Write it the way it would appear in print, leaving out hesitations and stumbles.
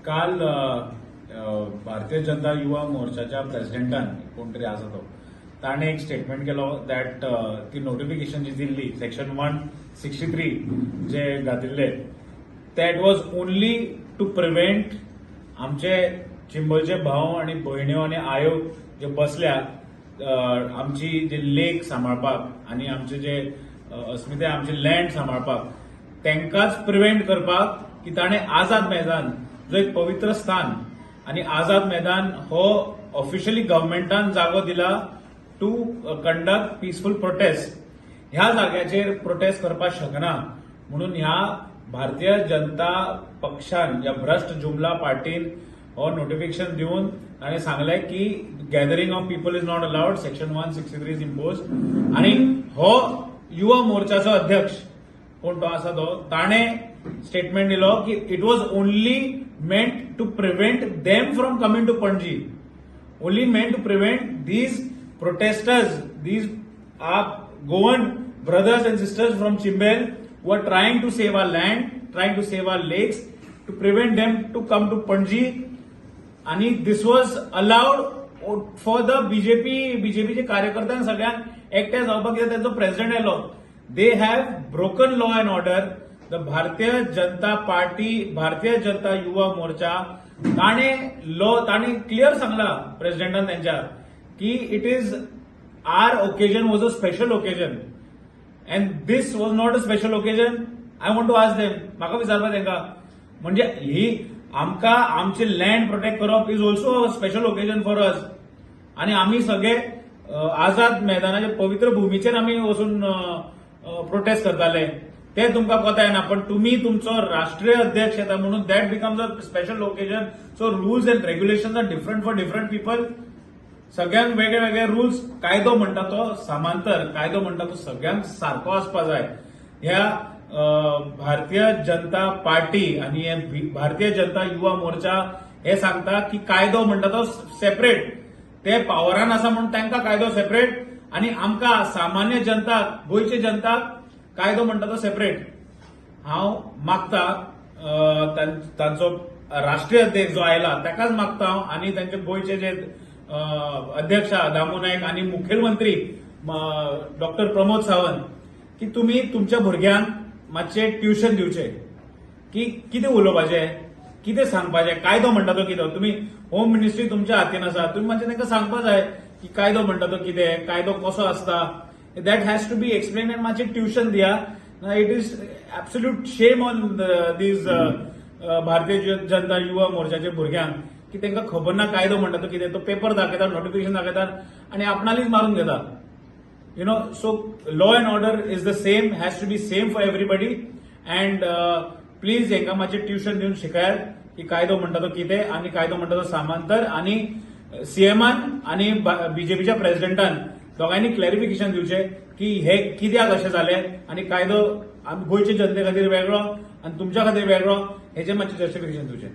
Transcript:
काल भारतीय जनता युवा मोर्चाच्या प्रेसिडेंटान कोण तरी आसा तो ताणे एक स्टेटमेंट केलो दॅट ती नोटिफिकेशन जी दिल्ली सेक्शन 163 जे घातिल्ले that was only to prevent आमचे चिंबलचे भाव आणि भयण्यो आणि आयो जे बसल्या आमची जे लेक सांबाळपाक आणि आमचे जे अस्मिताय आमचे लँड सांबाळपाक तांकांच प्रिव्हेंट करपाक की ताणे आझाद मैदान जो एक पवित्र स्थान आणि आझाद मैदान हो ऑफिशियली गव्हर्नमेंटान जागो दिला टू कंडक्ट पीसफुल प्रोटेस्ट. ह्या जाग्याचेर प्रोटेस्ट करपाक शकना म्हणून ह्या भारतीय जनता पक्षान या भ्रष्ट जुमला पार्टीन हो नोटिफिकेशन दिवन ताणे सांगले की gathering of people is not allowed, section 163 is impose. आणि हो युवा मोर्चाचो अध्यक्ष कोण तो आसा तो ताणे स्टेटमेंट दिलो की it was only meant to prevent them from coming to Panaji, only meant to prevent these protesters, these are Goan brothers and sisters from Chimbel who are trying to save our land, trying to save our lakes, to prevent them to come to Panji. आणि this was allowed for the बीजेपीचे कार्यकर्त्यांक सगळ्यांक एकट्या जावपाक कित्याक त्यांचो president आयलो. They have broken law and order. The Bharatiya Janata party, भारतीय जनता युवा मोर्चा ताणे क्लियर सांगला प्रेसिडेंटान त्यांच्या की it is are occasion was a special occasion and this was not a special occasion. I want to ask them, म्हाका विचारपा तांकां म्हणजे ही आमकां आमचे लँड प्रोटेक्ट करप is also a special occasion for us. आणि आम्ही सगळे आझाद मैदानाच्या पवित्र भूमीचेर आम्ही वचून प्रोटेस्ट करताले ते तुमकां कोता येना. पण तुम्ही तुमचो राष्ट्रीय अध्यक्ष येता म्हणून that becomes a special occasion. So rules and regulation are different for different people. सगळ्यांक वेगळे वेगळे रूल्स. कायदो म्हणटा तो समांतर, कायदो म्हणटा तो सगळ्यांक सारको आसपा जाय. ह्या भारतीय जनता पार्टी आणि भारतीय जनता युवा मोर्चा हे सांगता की कायदो म्हणटा तो सेपरेट. ते पावरान आसा म्हणून तांकां कायदो सेपरेट आणि आमकां सामान्य जनताक, गोंयचे जनताक कायदो म्हणटा तो सेपरेट. हांव मागता तांचो राष्ट्रीय अध्यक्ष जो आयला ताकाच मागता हांव आणि तांचे गोंयचे जे अध्यक्ष दामू नायक आणि मुखेलमंत्री डॉक्टर प्रमोद सावंत की तुम्ही तुमच्या भुरग्यांक मातशे ट्युशन दिवचे की कितें उलोवपाचें, कितें सांगपाचें, कायदो म्हणटा तो कितें. तुम्ही होम मिनिस्ट्री तुमच्या हातीन आसा, तुम्ही मातशें तांकां सांगपा जाय की कायदो म्हणटा तो कितें, कायदो कसो आसता. That has to be explain and मातशें ट्युशन दिया. It is absolute shame on these भारतीय जनता युवा मोर्चाच्या भुरग्यांक की तांकां खबर ना कायदो म्हणटा तो कितें. तो पेपर दाखयतात, नोटिफिकेशन दाखयतात आणि आपणालीच मारून घेतात. You know, so law and order is the same, has to be same for everybody. And please हांकां मातशें ट्युशन दिवन शिकायात की कायदो म्हणटा तो कितें आणि कायदो म्हणटा तो समांतर. आणि सीएमान आणि बीजेपीच्या प्रेसिडेंटान दोगांनी क्लॅरिफिकेशन दिवचें की हे कित्याक अशें जालें आणि कायदो गोंयचे जनते खातीर वेगळो आणि तुमच्या खातीर वेगळो हेचें मातशें जस्टिफिकेशन दिवचें.